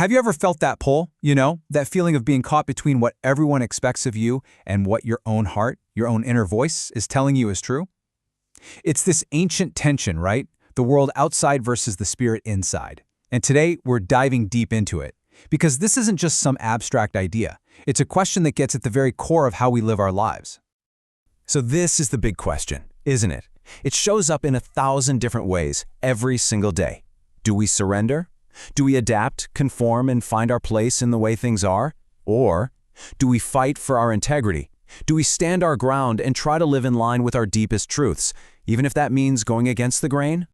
Have you ever felt that pull, that feeling of being caught between what everyone expects of you and what your own heart, your own inner voice is telling you is true? It's this ancient tension, right? The world outside versus the spirit inside. And today, we're diving deep into it. Because this isn't just some abstract idea. It's a question that gets at the very core of how we live our lives. So this is the big question, isn't it? It shows up in 1,000 different ways every single day. Do we surrender? Do we adapt, conform, and find our place in the way things are? Or do we fight for our integrity? Do we stand our ground and try to live in line with our deepest truths, even if that means going against the grain?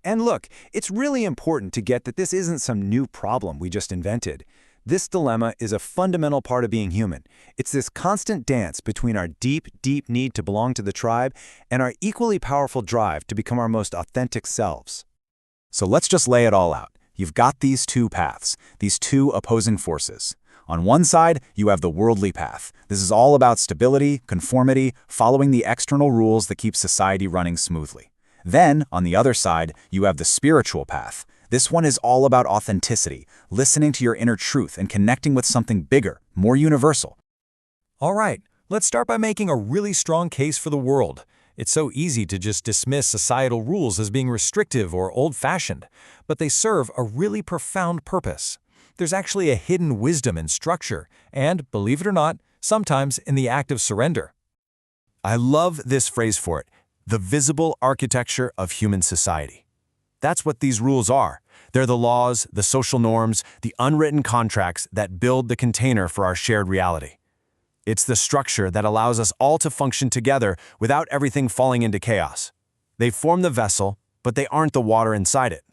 And look, it's really important to get that this isn't some new problem we just invented. This dilemma is a fundamental part of being human. It's this constant dance between our deep, deep need to belong to the tribe and our equally powerful drive to become our most authentic selves. So let's just lay it all out. You've got these two paths, these two opposing forces. On one side, you have the worldly path. This is all about stability, conformity, following the external rules that keep society running smoothly. Then, on the other side, you have the spiritual path. This one is all about authenticity, listening to your inner truth and connecting with something bigger, more universal. All right, let's start by making a really strong case for the world. It's so easy to just dismiss societal rules as being restrictive or old-fashioned, but they serve a really profound purpose. There's actually a hidden wisdom in structure, and, believe it or not, sometimes in the act of surrender. I love this phrase for it, the visible architecture of human society. That's what these rules are. They're the laws, the social norms, the unwritten contracts that build the container for our shared reality. It's the structure that allows us all to function together without everything falling into chaos. They form the vessel, but they aren't the water inside it.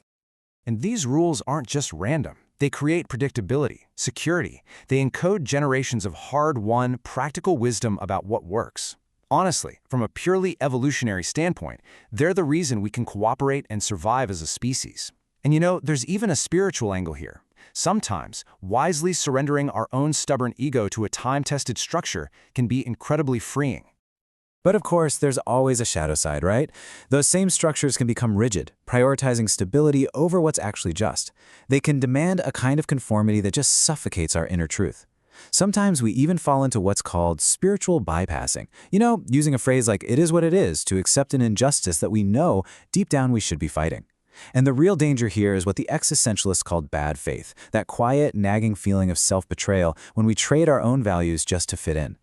And these rules aren't just random. They create predictability, security. They encode generations of hard-won, practical wisdom about what works. Honestly, from a purely evolutionary standpoint, they're the reason we can cooperate and survive as a species. And there's even a spiritual angle here. Sometimes, wisely surrendering our own stubborn ego to a time-tested structure can be incredibly freeing. But of course, there's always a shadow side, right? Those same structures can become rigid, prioritizing stability over what's actually just. They can demand a kind of conformity that just suffocates our inner truth. Sometimes we even fall into what's called spiritual bypassing. Using a phrase like, "it is what it is," to accept an injustice that we know deep down we should be fighting. And the real danger here is what the existentialists called bad faith, that quiet, nagging feeling of self-betrayal when we trade our own values just to fit in.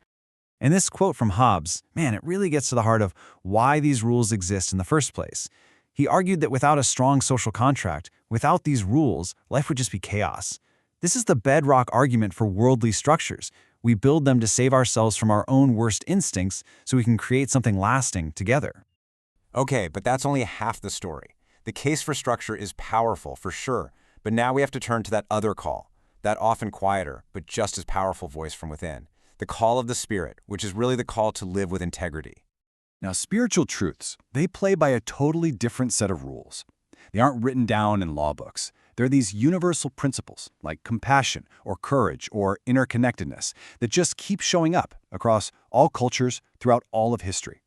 And this quote from Hobbes, it really gets to the heart of why these rules exist in the first place. He argued that without a strong social contract, without these rules, life would just be chaos. This is the bedrock argument for worldly structures. We build them to save ourselves from our own worst instincts so we can create something lasting together. Okay, but that's only half the story. The case for structure is powerful, for sure, but now we have to turn to that other call, that often quieter, but just as powerful voice from within, the call of the spirit, which is really the call to live with integrity. Now, spiritual truths, they play by a totally different set of rules. They aren't written down in law books. They're these universal principles, like compassion or courage or interconnectedness, that just keep showing up across all cultures throughout all of history.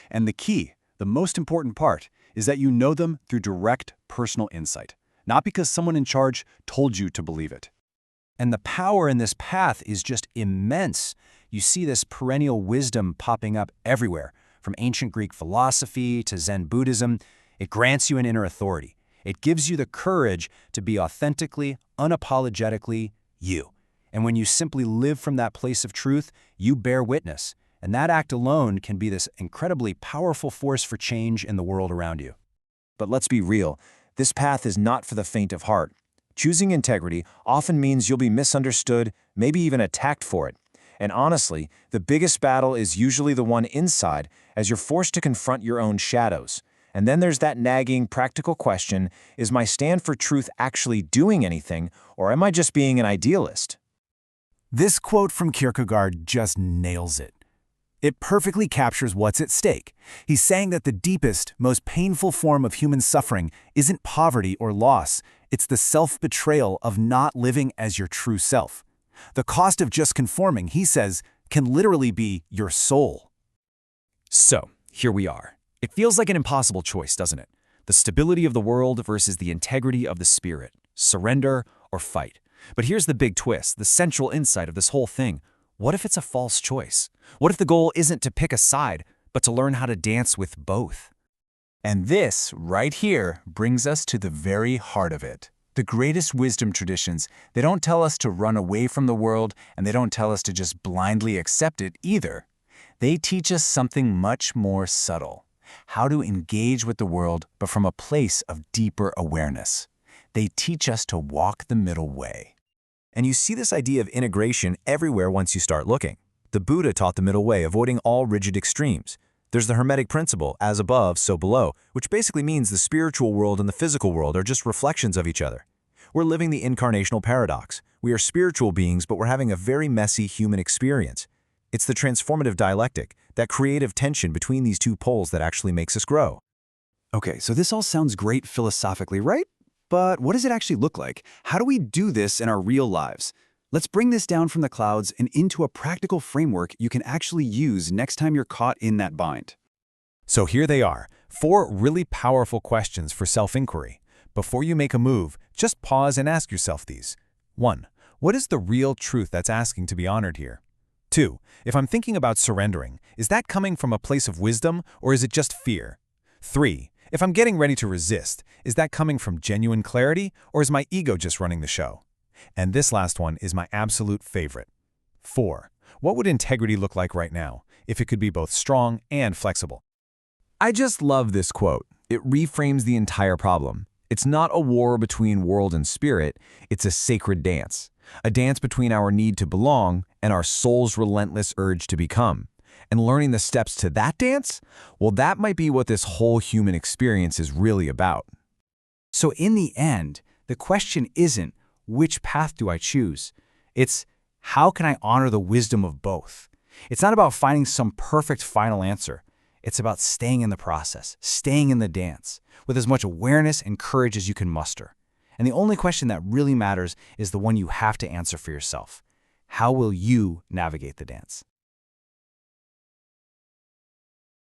And the key, the most important part, is that you know them through direct personal insight, not because someone in charge told you to believe it. And the power in this path is just immense. You see this perennial wisdom popping up everywhere, from ancient Greek philosophy to Zen Buddhism. It grants you an inner authority. It gives you the courage to be authentically, unapologetically you. And when you simply live from that place of truth, you bear witness. And that act alone can be this incredibly powerful force for change in the world around you. But let's be real, this path is not for the faint of heart. Choosing integrity often means you'll be misunderstood, maybe even attacked for it. And honestly, the biggest battle is usually the one inside, as you're forced to confront your own shadows. And then there's that nagging, practical question, is my stand for truth actually doing anything, or am I just being an idealist? This quote from Kierkegaard just nails it. It perfectly captures what's at stake. He's saying that the deepest, most painful form of human suffering isn't poverty or loss. It's the self-betrayal of not living as your true self. The cost of just conforming, he says, can literally be your soul. So, here we are. It feels like an impossible choice, doesn't it? The stability of the world versus the integrity of the spirit. Surrender or fight. But here's the big twist, the central insight of this whole thing. What if it's a false choice? What if the goal isn't to pick a side, but to learn how to dance with both? And this, right here, brings us to the very heart of it. The greatest wisdom traditions, they don't tell us to run away from the world, and they don't tell us to just blindly accept it either. They teach us something much more subtle. How to engage with the world, but from a place of deeper awareness. They teach us to walk the middle way. And you see this idea of integration everywhere once you start looking. The Buddha taught the middle way, avoiding all rigid extremes. There's the Hermetic principle, as above, so below, which basically means the spiritual world and the physical world are just reflections of each other. We're living the incarnational paradox. We are spiritual beings, but we're having a very messy human experience. It's the transformative dialectic, that creative tension between these two poles that actually makes us grow. Okay, so this all sounds great philosophically, right? But what does it actually look like? How do we do this in our real lives? Let's bring this down from the clouds and into a practical framework you can actually use next time you're caught in that bind. So here they are, 4 really powerful questions for self-inquiry. Before you make a move, just pause and ask yourself these. 1. What is the real truth that's asking to be honored here? 2. If I'm thinking about surrendering, is that coming from a place of wisdom or is it just fear? 3. If I'm getting ready to resist, is that coming from genuine clarity or is my ego just running the show? And this last one is my absolute favorite. 4. What would integrity look like right now, if it could be both strong and flexible? I just love this quote. It reframes the entire problem. It's not a war between world and spirit, it's a sacred dance. A dance between our need to belong and our soul's relentless urge to become. And learning the steps to that dance? Well, that might be what this whole human experience is really about. So in the end, the question isn't, which path do I choose? It's, how can I honor the wisdom of both? It's not about finding some perfect final answer. It's about staying in the process, staying in the dance, with as much awareness and courage as you can muster. And the only question that really matters is the one you have to answer for yourself. How will you navigate the dance?